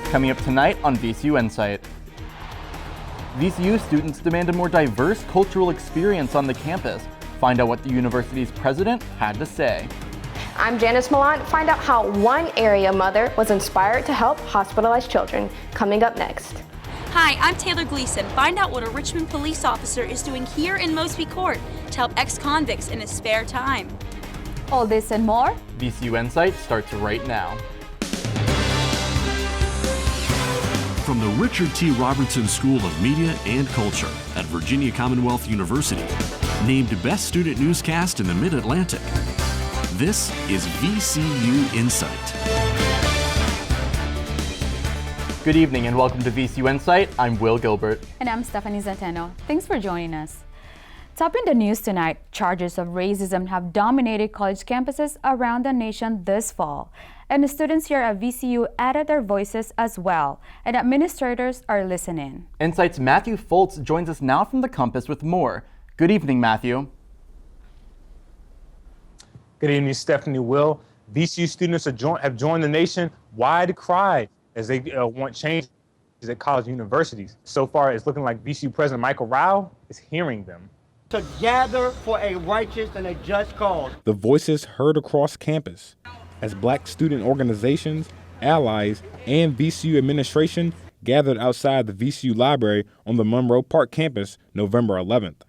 Coming up tonight on VCU InSight. VCU students demand a more diverse cultural experience on the campus. Find out what the university's president had to say. I'm Janice Milan. Find out how one area mother was inspired to help hospitalized children. Coming up next. Hi, I'm Taylor Gleason. Find out what a Richmond police officer is doing here in Mosby Court to help ex-convicts in his spare time. All this and more. VCU InSight starts right now. From the Richard T. Robertson School of Media and Culture at Virginia Commonwealth University, named Best Student Newscast in the Mid-Atlantic, this is VCU InSight. Good evening and welcome to VCU InSight. I'm Will Gilbert. And I'm Stephanie Zateno. Thanks for joining us. Topping the news tonight, charges of racism have dominated college campuses around the nation this fall. And the students here at VCU added their voices as well, and administrators are listening. InSight's Matthew Foltz joins us now from the campus with more. Good evening, Matthew. Good evening, Stephanie. Will. VCU students have joined the nation-wide cry as they want change at college universities. So far, it's looking like VCU President Michael Rao is hearing them. Together for a righteous and a just cause. The voices heard across campus as Black student organizations, allies, and VCU administration gathered outside the VCU library on the Monroe Park campus November 11th.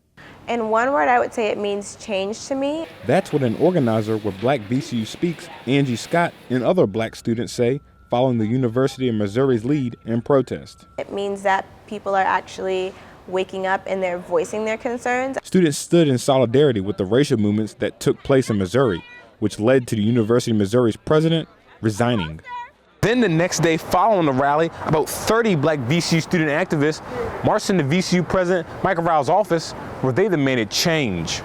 In one word, I would say it means change to me. That's what an organizer with Black VCU Speaks, Angie Scott, and other Black students say following the University of Missouri's lead in protest. It means that people are actually waking up and they're voicing their concerns. Students stood in solidarity with the racial movements that took place in Missouri, which led to the University of Missouri's president resigning. Then the next day following the rally, about 30 Black VCU student activists marched into VCU President Michael Rao's office where they demanded change.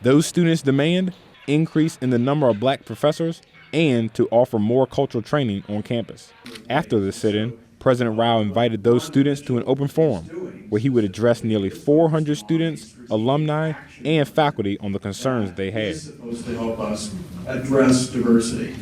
Those students demand increase in the number of Black professors and to offer more cultural training on campus. After the sit-in, President Rao invited those students to an open forum where he would address nearly 400 students, alumni, and faculty on the concerns they had. It's supposed to help us address diversity.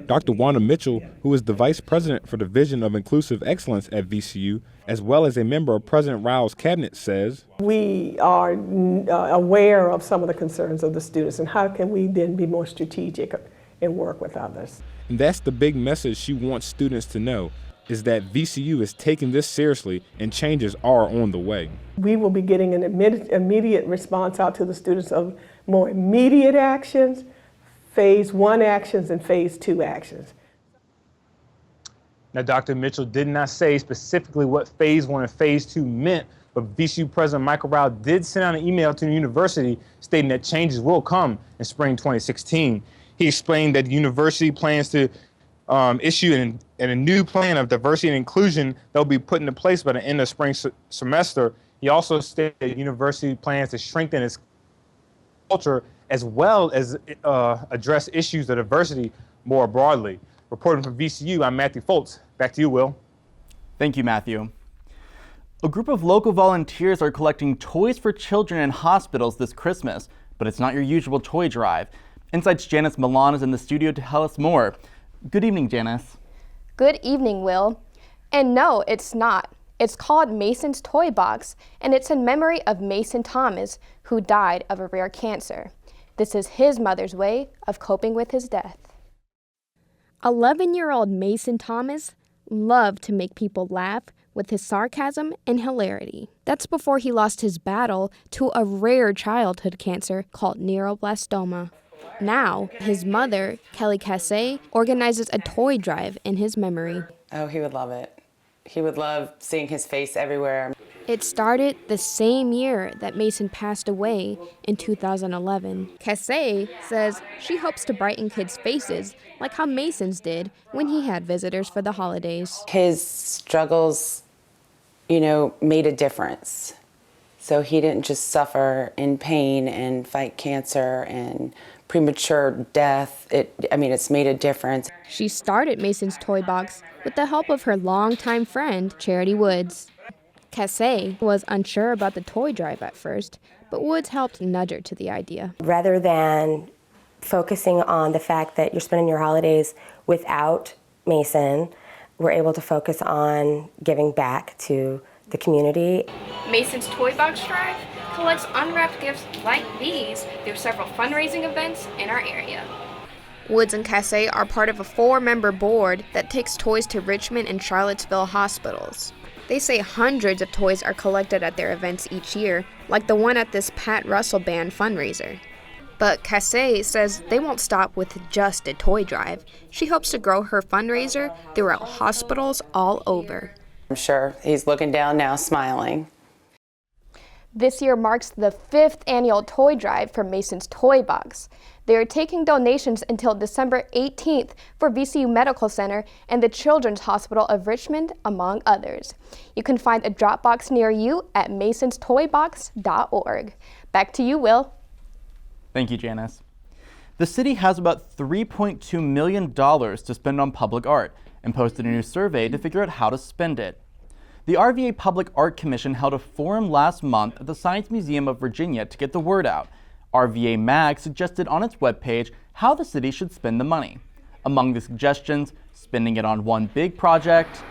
Dr. Wanda Mitchell, who is the Vice President for the Division of Inclusive Excellence at VCU, as well as a member of President Rao's cabinet, says, we are aware of some of the concerns of the students, and how can we then be more strategic and work with others? And that's the big message she wants students to know, is that VCU is taking this seriously and changes are on the way. We will be getting an immediate response out to the students of more immediate actions, phase 1 actions, and phase 2 actions. Now, Dr. Mitchell did not say specifically what phase 1 and phase 2 meant, but VCU President Michael Rao did send out an email to the university stating that changes will come in spring 2016. He explained that the university plans to issue a new plan of diversity and inclusion that will be put into place by the end of spring semester. He also stated that the university plans to strengthen its culture as well as address issues of diversity more broadly. Reporting from VCU, I'm Matthew Foltz. Back to you, Will. Thank you, Matthew. A group of local volunteers are collecting toys for children in hospitals this Christmas, but it's not your usual toy drive. InSight's Janice Milan is in the studio to tell us more. Good evening, Janice. Good evening, Will. And no, it's not. It's called Mason's Toy Box, and it's in memory of Mason Thomas, who died of a rare cancer. This is his mother's way of coping with his death. 11-year-old Mason Thomas loved to make people laugh with his sarcasm and hilarity. That's before he lost his battle to a rare childhood cancer called neuroblastoma. Now, his mother, Kelly Cassay, organizes a toy drive in his memory. Oh, he would love it. He would love seeing his face everywhere. It started the same year that Mason passed away in 2011. Cassay says she hopes to brighten kids' faces like how Mason's did when he had visitors for the holidays. His struggles, made a difference. So he didn't just suffer in pain and fight cancer and premature death. It's made a difference. She started Mason's Toy Box with the help of her longtime friend, Charity Woods. Cassay was unsure about the toy drive at first, but Woods helped nudge her to the idea. Rather than focusing on the fact that you're spending your holidays without Mason, we're able to focus on giving back to the community. Mason's Toy Box Drive collects unwrapped gifts like these through several fundraising events in our area. Woods and Casse are part of a 4-member board that takes toys to Richmond and Charlottesville hospitals. They say hundreds of toys are collected at their events each year, like the one at this Pat Russell Band fundraiser. But Casse says they won't stop with just a toy drive. She hopes to grow her fundraiser throughout hospitals all over. I'm sure he's looking down now, smiling. This year marks the 5th annual toy drive for Mason's Toy Box. They are taking donations until December 18th for VCU Medical Center and the Children's Hospital of Richmond, among others. You can find a drop box near you at masonstoybox.org. Back to you, Will. Thank you, Janice. The city has about $3.2 million to spend on public art and posted a new survey to figure out how to spend it. The RVA Public Art Commission held a forum last month at the Science Museum of Virginia to get the word out. RVA Mag suggested on its webpage how the city should spend the money. Among the suggestions, spending it on one big project,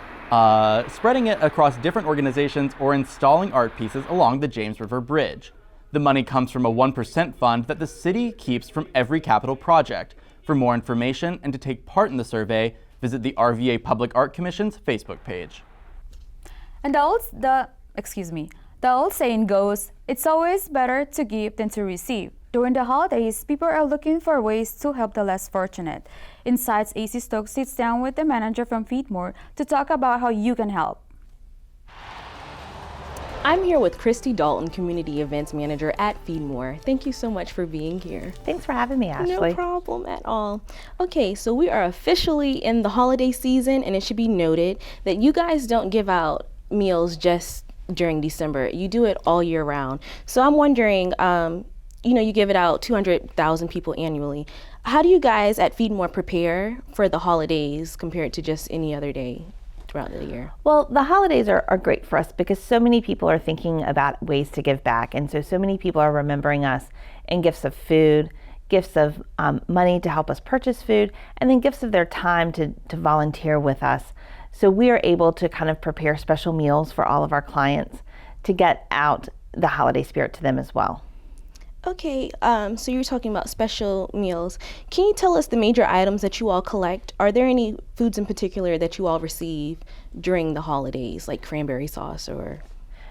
spreading it across different organizations, or installing art pieces along the James River Bridge. The money comes from a 1% fund that the city keeps from every capital project. For more information and to take part in the survey, visit the RVA Public Art Commission's Facebook page. And the old saying goes, it's always better to give than to receive. During the holidays, people are looking for ways to help the less fortunate. InSight's AC Stokes sits down with the manager from Feedmore to talk about how you can help. I'm here with Christy Dalton, Community Events Manager at Feedmore. Thank you so much for being here. Thanks for having me, Ashley. No problem at all. Okay, so we are officially in the holiday season, and it should be noted that you guys don't give out meals just during December. You do it all year round. So I'm wondering, you give it out 200,000 people annually. How do you guys at Feedmore prepare for the holidays compared to just any other day throughout the year? Well, the holidays are great for us because so many people are thinking about ways to give back. And so many people are remembering us in gifts of food, gifts of money to help us purchase food, and then gifts of their time to volunteer with us. So we are able to kind of prepare special meals for all of our clients to get out the holiday spirit to them as well. Okay, so you're talking about special meals. Can you tell us the major items that you all collect? Are there any foods in particular that you all receive during the holidays, like cranberry sauce or?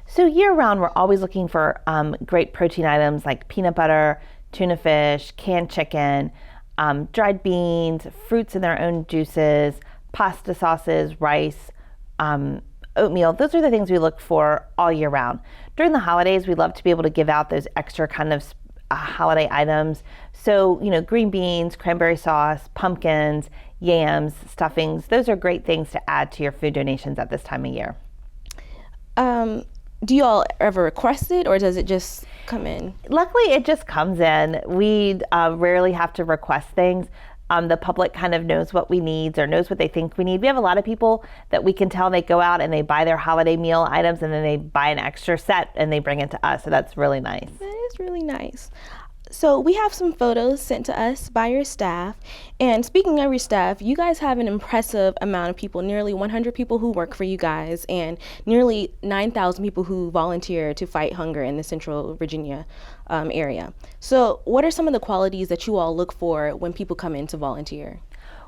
So year round, we're always looking for great protein items like peanut butter, tuna fish, canned chicken, dried beans, fruits in their own juices, pasta sauces, rice, oatmeal. Those are the things we look for all year round. During the holidays, we love to be able to give out those extra kind of holiday items. So, green beans, cranberry sauce, pumpkins, yams, stuffings. Those are great things to add to your food donations at this time of year. Do you all ever request it, or does it just come in? Luckily, it just comes in. We rarely have to request things. The public kind of knows what we need or knows what they think we need. We have a lot of people that we can tell they go out and they buy their holiday meal items and then they buy an extra set and they bring it to us. So that's really nice. That is really nice. So we have some photos sent to us by your staff. And speaking of your staff, you guys have an impressive amount of people, nearly 100 people who work for you guys and nearly 9,000 people who volunteer to fight hunger in the Central Virginia area. So what are some of the qualities that you all look for when people come in to volunteer?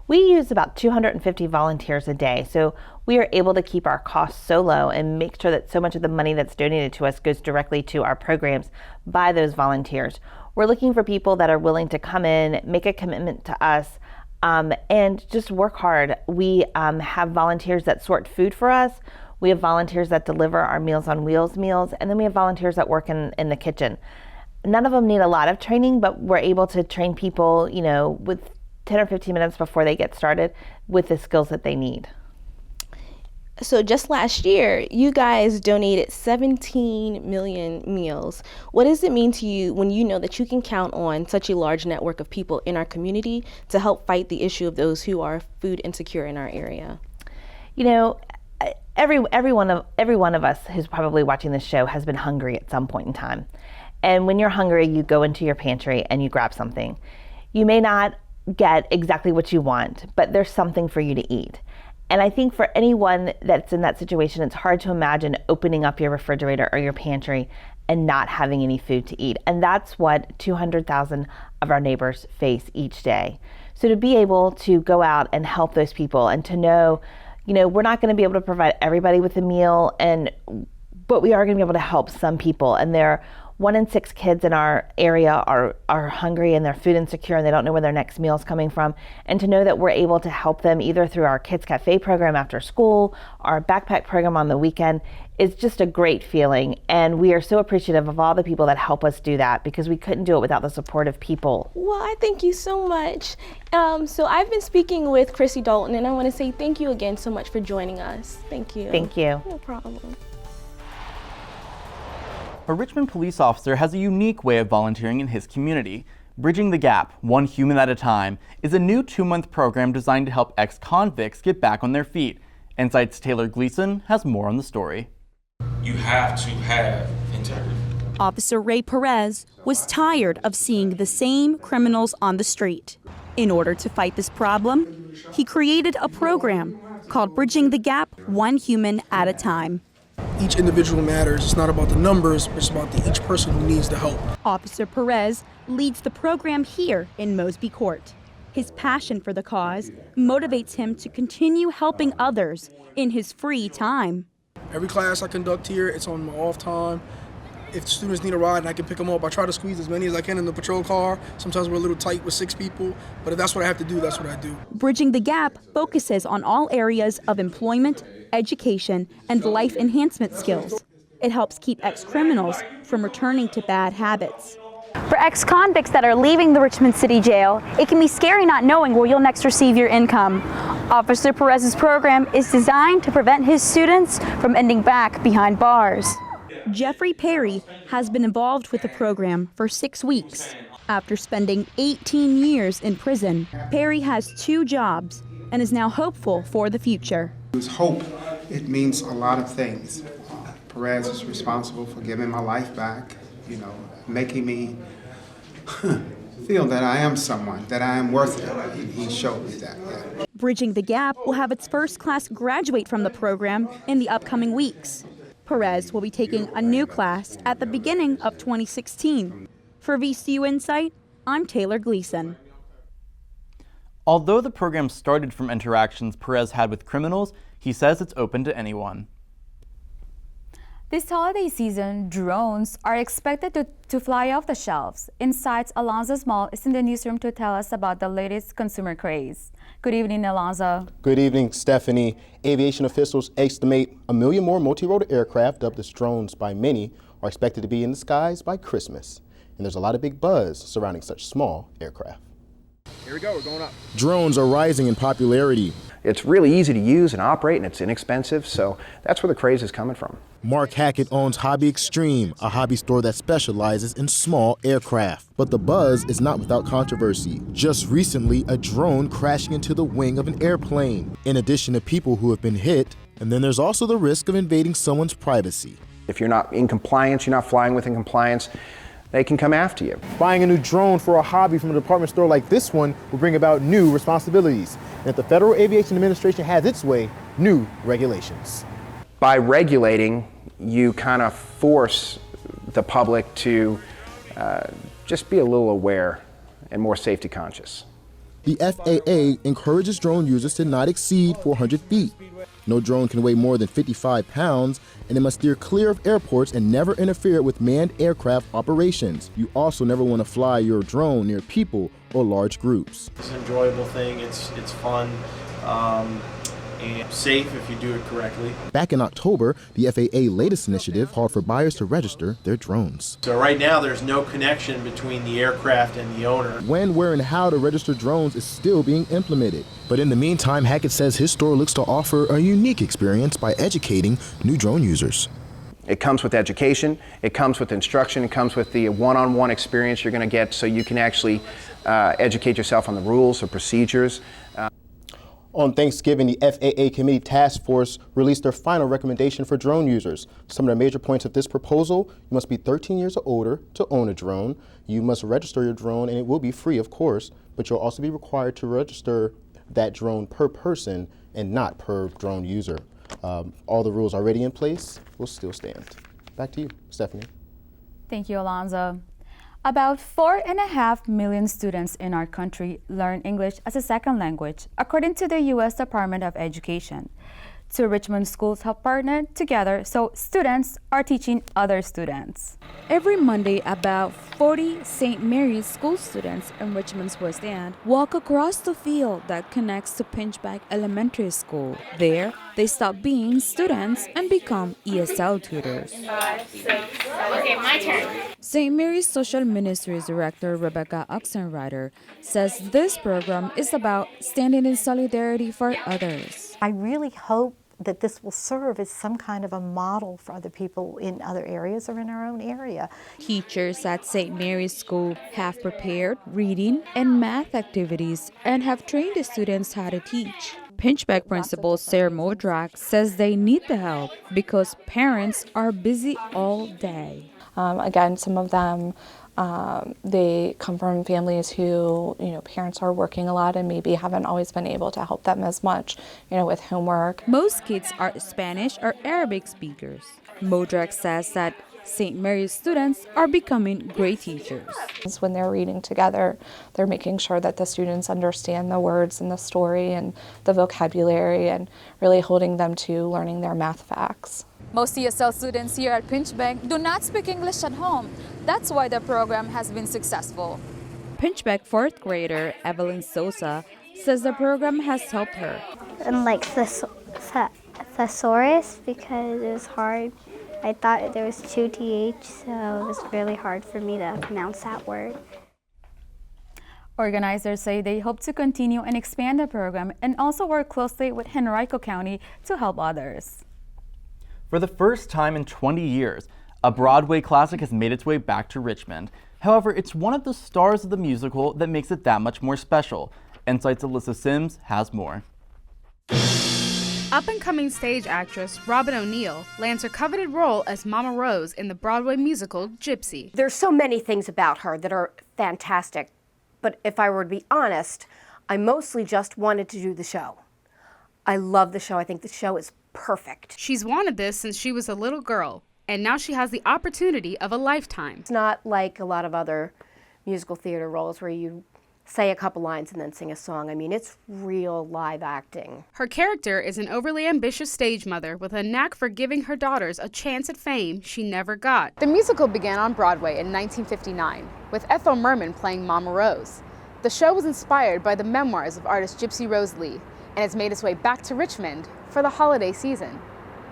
We use about 250 volunteers a day, so we are able to keep our costs so low and make sure that so much of the money that's donated to us goes directly to our programs by those volunteers. We're looking for people that are willing to come in, make a commitment to us, and just work hard. We have volunteers that sort food for us. We have volunteers that deliver our Meals on Wheels meals, and then we have volunteers that work in the kitchen. None of them need a lot of training, but we're able to train people, with 10 or 15 minutes before they get started with the skills that they need. So just last year, you guys donated 17 million meals. What does it mean to you when you know that you can count on such a large network of people in our community to help fight the issue of those who are food insecure in our area? Every one of us who's probably watching this show has been hungry at some point in time. And when you're hungry, you go into your pantry and you grab something. You may not get exactly what you want, but there's something for you to eat. And I think for anyone that's in that situation, it's hard to imagine opening up your refrigerator or your pantry and not having any food to eat. And that's what 200,000 of our neighbors face each day. So to be able to go out and help those people and to know, we're not going to be able to provide everybody with a meal, but we are going to be able to help some people. And 1 in 6 kids in our area are hungry and they're food insecure and they don't know where their next meal is coming from. And to know that we're able to help them either through our Kids Cafe program after school, our backpack program on the weekend, is just a great feeling. And we are so appreciative of all the people that help us do that, because we couldn't do it without the support of people. Well, I thank you so much. So I've been speaking with Chrissy Dalton, and I want to say thank you again so much for joining us. Thank you. Thank you. No problem. A Richmond police officer has a unique way of volunteering in his community. Bridging the Gap, One Human at a Time, is a new 2-month program designed to help ex-convicts get back on their feet. InSight's Taylor Gleason has more on the story. You have to have integrity. Officer Ray Perez was tired of seeing the same criminals on the street. In order to fight this problem, he created a program called Bridging the Gap, One Human at a Time. Each individual matters. It's not about the numbers, it's about each person who needs the help. Officer Perez leads the program here in Mosby Court. His passion for the cause motivates him to continue helping others in his free time. Every class I conduct here, it's on my off time. If students need a ride and I can pick them up, I try to squeeze as many as I can in the patrol car. Sometimes we're a little tight with 6 people, but if that's what I have to do, that's what I do. Bridging the Gap focuses on all areas of employment, education, and life enhancement skills. It helps keep ex-criminals from returning to bad habits. For ex-convicts that are leaving the Richmond City Jail, it can be scary not knowing where you'll next receive your income. Officer Perez's program is designed to prevent his students from ending back behind bars. Jeffrey Perry has been involved with the program for 6 weeks. After spending 18 years in prison, Perry has 2 jobs and is now hopeful for the future. With hope, it means a lot of things. Perez is responsible for giving my life back, making me feel that I am someone, that I am worth it. He showed me that. Yeah. Bridging the Gap will have its first class graduate from the program in the upcoming weeks. Perez will be taking a new class at the beginning of 2016. For VCU InSight, I'm Taylor Gleason. Although the program started from interactions Perez had with criminals, he says it's open to anyone. This holiday season, drones are expected to fly off the shelves. InSight's Alonzo Small is in the newsroom to tell us about the latest consumer craze. Good evening, Alonzo. Good evening, Stephanie. Aviation officials estimate 1 million more multi-rotor aircraft, dubbed as drones by many, are expected to be in the skies by Christmas. And there's a lot of big buzz surrounding such small aircraft. Here we go, we're going up. Drones are rising in popularity. It's really easy to use and operate, and it's inexpensive, so that's where the craze is coming from. Mark Hackett owns Hobby Extreme, a hobby store that specializes in small aircraft. But the buzz is not without controversy. Just recently, a drone crashing into the wing of an airplane, in addition to people who have been hit. And then there's also the risk of invading someone's privacy. If you're not in compliance, you're not flying within compliance, they can come after you. Buying a new drone for a hobby from a department store like this one will bring about new responsibilities. And if the Federal Aviation Administration has its way, new regulations. By regulating, you kind of force the public to just be a little aware and more safety conscious. The FAA encourages drone users to not exceed 400 feet. No drone can weigh more than 55 pounds, and it must steer clear of airports and never interfere with manned aircraft operations. You also never want to fly your drone near people or large groups. It's an enjoyable thing, it's fun, and safe if you do it correctly. Back in October, the FAA latest initiative called for buyers to register their drones. So right now there's no connection between the aircraft and the owner. When, where, and how to register drones is still being implemented. But in the meantime, Hackett says his store looks to offer a unique experience by educating new drone users. It comes with education, it comes with instruction, it comes with the one-on-one experience you're going to get so you can actually educate yourself on the rules or procedures. On Thanksgiving, the FAA Committee Task Force released their final recommendation for drone users. Some of the major points of this proposal: you must be 13 years or older to own a drone. You must register your drone, and it will be free, of course, but you'll also be required to register that drone per person and not per drone user. All the rules already in place will still stand. Back to you, Stephanie. Thank you, Alonzo. About 4.5 million students in our country learn English as a second language, according to the U.S. Department of Education. 2 Richmond schools have partnered together so students are teaching other students. Every Monday, about 40 St. Mary's school students in Richmond's West End walk across the field that connects to Pinchback Elementary School. There, they stop being students and become ESL tutors. 5, 6, 7. Okay, my turn. St. Mary's Social Ministries Director Rebecca Oxenrider says this program is about standing in solidarity for others. I really hope that this will serve as some kind of a model for other people in other areas or in our own area. Teachers at St. Mary's School have prepared reading and math activities and have trained the students how to teach. Pinchback Principal Sarah Modrak says they need the help because parents are busy all day. Again, some of them they come from families who, parents are working a lot and maybe haven't always been able to help them as much, with homework. Most kids are Spanish or Arabic speakers. Modrak says that St. Mary's students are becoming great teachers. When they're reading together, they're making sure that the students understand the words and the story and the vocabulary and really holding them to learning their math facts. Most ESL students here at Pinchback do not speak English at home. That's why the program has been successful. Pinchback 4th grader Evelyn Sosa says the program has helped her. And like thesaurus because it was hard. I thought there was 2 TH, so it was really hard for me to pronounce that word. Organizers say they hope to continue and expand the program and also work closely with Henrico County to help others. For the first time in 20 years, a Broadway classic has made its way back to Richmond. However, it's one of the stars of the musical that makes it that much more special. InSight's Alyssa Sims has more. Up-and-coming stage actress Robin O'Neill lands her coveted role as Mama Rose in the Broadway musical Gypsy. There's so many things about her that are fantastic, but if I were to be honest, I mostly just wanted to do the show. I love the show. I think the show is perfect. She's wanted this since she was a little girl, and now she has the opportunity of a lifetime. It's not like a lot of other musical theater roles where you say a couple lines and then sing a song. I mean, it's real live acting. Her character is an overly ambitious stage mother with a knack for giving her daughters a chance at fame she never got. The musical began on Broadway in 1959 with Ethel Merman playing Mama Rose. The show was inspired by the memoirs of artist Gypsy Rose Lee and has made its way back to Richmond for the holiday season.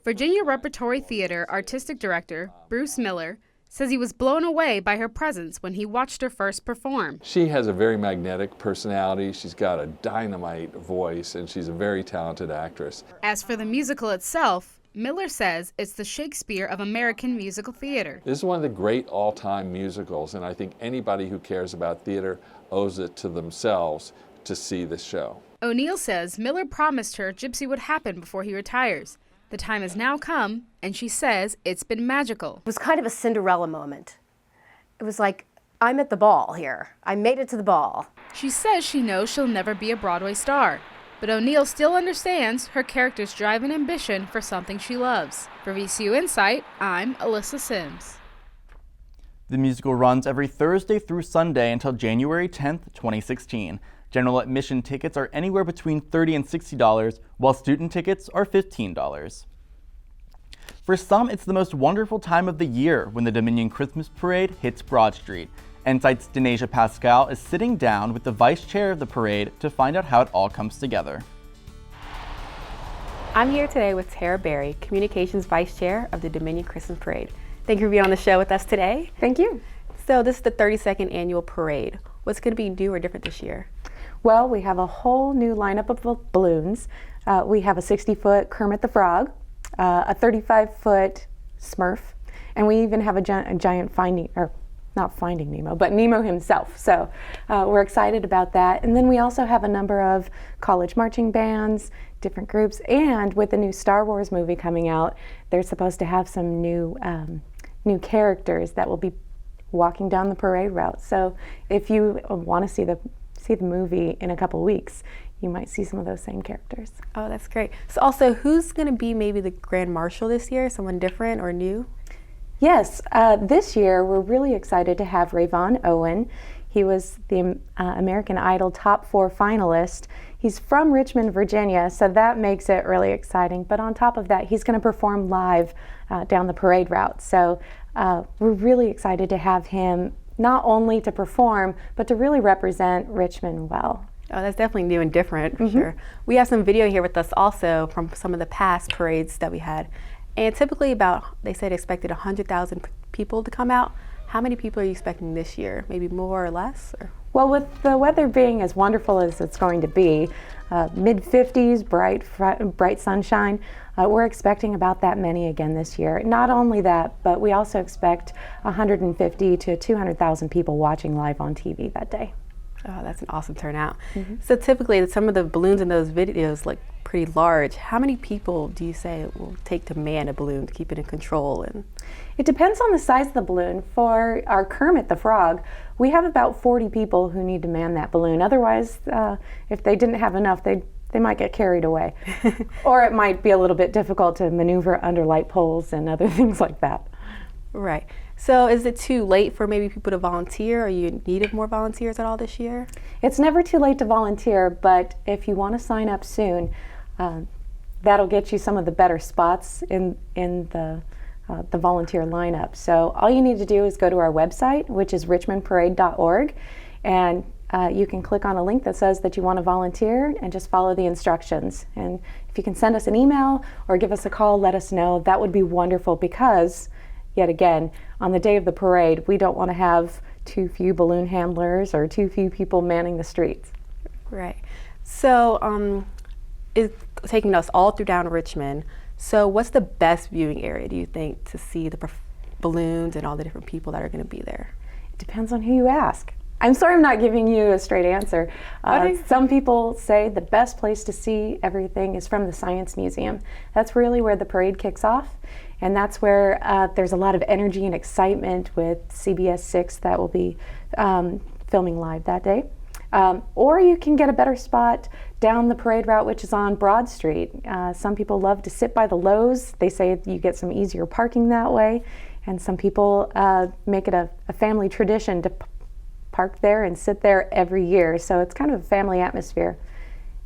Virginia Repertory Theater Artistic Director Bruce Miller says he was blown away by her presence when he watched her first perform. She has a very magnetic personality, she's got a dynamite voice, and she's a very talented actress. As for the musical itself, Miller says it's the Shakespeare of American musical theater. This is one of the great all-time musicals, and I think anybody who cares about theater owes it to themselves to see this show. O'Neill says Miller promised her Gypsy would happen before he retires. The time has now come, and she says it's been magical. It was kind of a Cinderella moment. It was like, I'm at the ball here. I made it to the ball. She says she knows she'll never be a Broadway star, but O'Neill still understands her character's drive and ambition for something she loves. For VCU InSight, I'm Alyssa Sims. The musical runs every Thursday through Sunday until January 10th, 2016. General admission tickets are anywhere between $30 and $60, while student tickets are $15. For some, it's the most wonderful time of the year when the Dominion Christmas Parade hits Broad Street. InSight's Denasia Pascal is sitting down with the vice chair of the parade to find out how it all comes together. I'm here today with Tara Berry, Communications Vice Chair of the Dominion Christmas Parade. Thank you for being on the show with us today. Thank you. So this is the 32nd annual parade. What's going to be new or different this year? Well, we have a whole new lineup of balloons. We have a 60-foot Kermit the Frog, a 35-foot Smurf, and we even have a giant not Finding Nemo, but Nemo himself. So we're excited about that. And then we also have a number of college marching bands, different groups, and with the new Star Wars movie coming out, they're supposed to have some new characters that will be walking down the parade route. So if you want to see the movie in a couple weeks, you might see some of those same characters. Oh, that's great. So also, who's going to be maybe the Grand Marshal this year? Someone different or new? Yes, this year we're really excited to have Rayvon Owen. He was the American Idol Top 4 finalist. He's from Richmond, Virginia, so that makes it really exciting. But on top of that, he's going to perform live down the parade route. So we're really excited to have him not only to perform, but to really represent Richmond well. Oh, that's definitely new and different, for sure. We have some video here with us also from some of the past parades that we had. And typically they said expected 100,000 people to come out. How many people are you expecting this year? Maybe more or less? Or? Well, with the weather being as wonderful as it's going to be, mid-50s, bright sunshine, we're expecting about that many again this year. Not only that, but we also expect 150 to 200,000 people watching live on TV that day. Oh, that's an awesome turnout. So typically some of the balloons in those videos look pretty large. How many people do you say it will take to man a balloon to keep it in control? And it depends on the size of the balloon. For our Kermit the Frog, we have about 40 people who need to man that balloon. Otherwise, if they didn't have enough, they might get carried away. Or it might be a little bit difficult to maneuver under light poles and other things like that. Right. So is it too late for maybe people to volunteer? Are you needed more volunteers at all this year? It's never too late to volunteer, but if you want to sign up soon, that'll get you some of the better spots in the volunteer lineup. So all you need to do is go to our website, which is richmondparade.org, and you can click on a link that says that you want to volunteer and just follow the instructions. And if you can send us an email or give us a call, let us know. That would be wonderful because, yet again, on the day of the parade, we don't want to have too few balloon handlers or too few people manning the streets. Right. So it's taking us all through down Richmond. So what's the best viewing area, do you think, to see the balloons and all the different people that are going to be there? It depends on who you ask. I'm sorry I'm not giving you a straight answer. Some people say the best place to see everything is from the Science Museum. That's really where the parade kicks off, and that's where there's a lot of energy and excitement with CBS 6 that will be filming live that day. Or you can get a better spot down the parade route, which is on Broad Street. Some people love to sit by the Lowe's. They say you get some easier parking that way, and some people make it a family tradition to park there and sit there every year. So it's kind of a family atmosphere.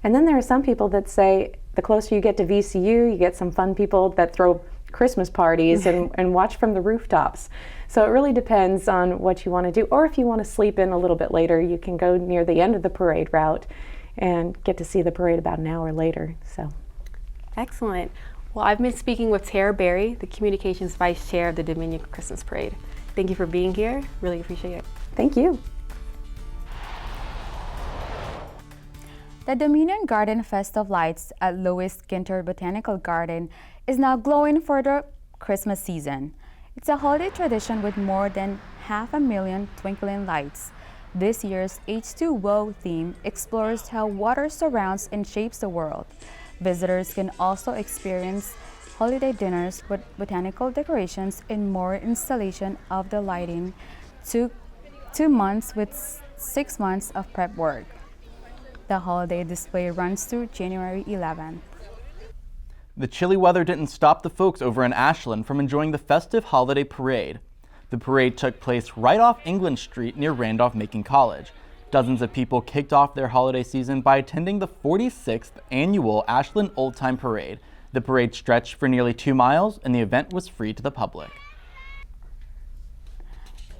And then there are some people that say the closer you get to VCU, you get some fun people that throw Christmas parties and watch from the rooftops. So it really depends on what you want to do. Or if you want to sleep in a little bit later, you can go near the end of the parade route and get to see the parade about an hour later. So, excellent. Well, I've been speaking with Tara Berry, the Communications Vice Chair of the Dominion Christmas Parade. Thank you for being here. Really appreciate it. Thank you. The Dominion Garden Fest of Lights at Lois Ginter Botanical Garden is now glowing for the Christmas season. It's a holiday tradition with more than 500,000 twinkling lights. This year's H2O theme explores how water surrounds and shapes the world. Visitors can also experience holiday dinners with botanical decorations and more installation of the lighting. 2 months with 6 months of prep work. The holiday display runs through January 11th. The chilly weather didn't stop the folks over in Ashland from enjoying the festive holiday parade. The parade took place right off England Street near Randolph-Macon College. Dozens of people kicked off their holiday season by attending the 46th annual Ashland Old Time Parade. The parade stretched for nearly 2 miles and the event was free to the public.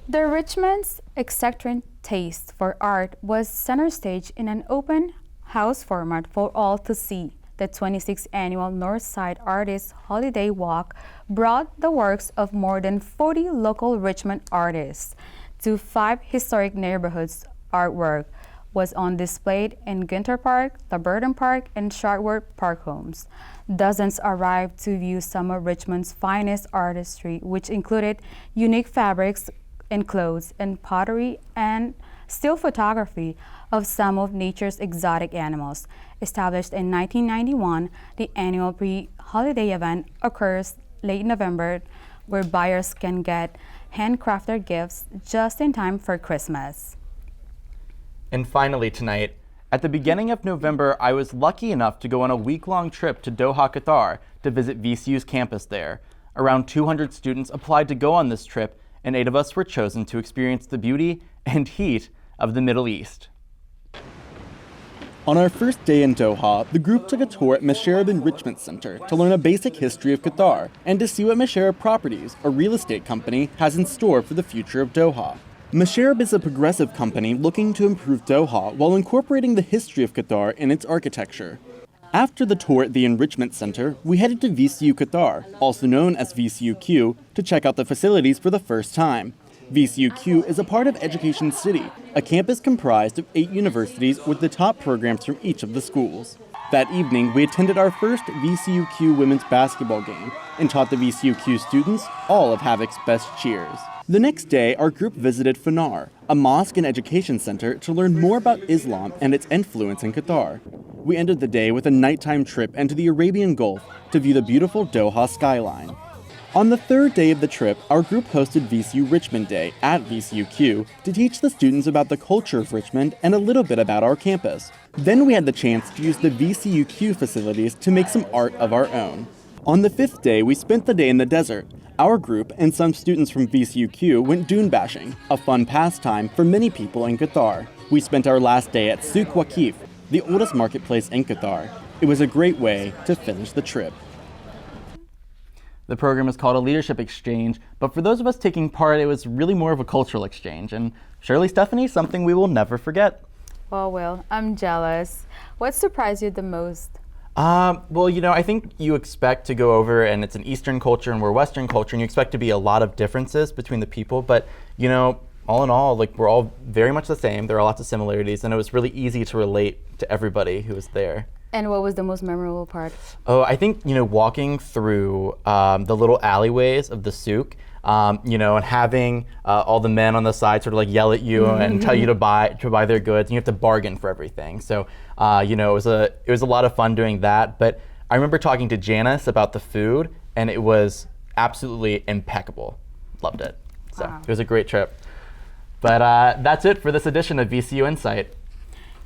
The Richmond's eccentric taste for art was center stage in an open house format for all to see. The 26th annual Northside Artists Holiday Walk brought the works of more than 40 local Richmond artists to 5 historic neighborhoods. Artwork was on display in Ginter Park, Laburton Park, and Sharpworth Park Homes. Dozens arrived to view some of Richmond's finest artistry, which included unique fabrics and clothes and pottery and still photography of some of nature's exotic animals. Established in 1991, the annual pre-holiday event occurs late November, where buyers can get handcrafted gifts just in time for Christmas. And finally tonight, At the beginning of November, I was lucky enough to go on a week-long trip to Doha, Qatar to visit VCU's campus there. Around 200 students applied to go on this trip, and 8 of us were chosen to experience the beauty and heat of the Middle East. On our first day in Doha, the group took a tour at Masharib Enrichment Center to learn a basic history of Qatar and to see what Masharib Properties, a real estate company, has in store for the future of Doha. Masharib is a progressive company looking to improve Doha while incorporating the history of Qatar in its architecture. After the tour at the Enrichment Center, we headed to VCU Qatar, also known as VCUQ, to check out the facilities for the first time. VCUQ is a part of Education City, a campus comprised of 8 universities with the top programs from each of the schools. That evening, we attended our first VCUQ women's basketball game and taught the VCUQ students all of Havoc's best cheers. The next day, our group visited Fanar, a mosque and education center, to learn more about Islam and its influence in Qatar. We ended the day with a nighttime trip into the Arabian Gulf to view the beautiful Doha skyline. On the third day of the trip, our group hosted VCU Richmond Day at VCUQ to teach the students about the culture of Richmond and a little bit about our campus. Then we had the chance to use the VCUQ facilities to make some art of our own. On the 5th day, we spent the day in the desert. Our group and some students from VCUQ went dune bashing, a fun pastime for many people in Qatar. We spent our last day at Souk Waqif, the oldest marketplace in Qatar. It was a great way to finish the trip. The program is called a leadership exchange, but for those of us taking part, it was really more of a cultural exchange. And surely, Stephanie, something we will never forget. Well, Will, I'm jealous. What surprised you the most? Well, I think you expect to go over and it's an Eastern culture and we're Western culture, and you expect to be a lot of differences between the people. But, all in all, we're all very much the same. There are lots of similarities, and it was really easy to relate to everybody who was there. And what was the most memorable part? Oh, I think, walking through the little alleyways of the souk, and having all the men on the side sort of yell at you and tell you to buy their goods, and you have to bargain for everything. So, it was a lot of fun doing that. But I remember talking to Janice about the food, and it was absolutely impeccable. Loved it. So wow. It was a great trip. But that's it for this edition of VCU InSight.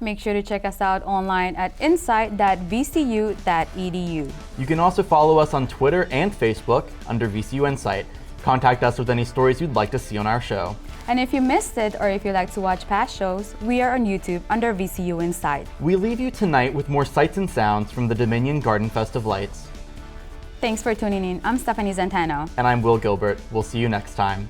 Make sure to check us out online at insight.vcu.edu. You can also follow us on Twitter and Facebook under VCU InSight. Contact us with any stories you'd like to see on our show. And if you missed it, or if you'd like to watch past shows, we are on YouTube under VCU InSight. We leave you tonight with more sights and sounds from the Dominion Garden Fest of Lights. Thanks for tuning in. I'm Stephanie Zantano. And I'm Will Gilbert. We'll see you next time.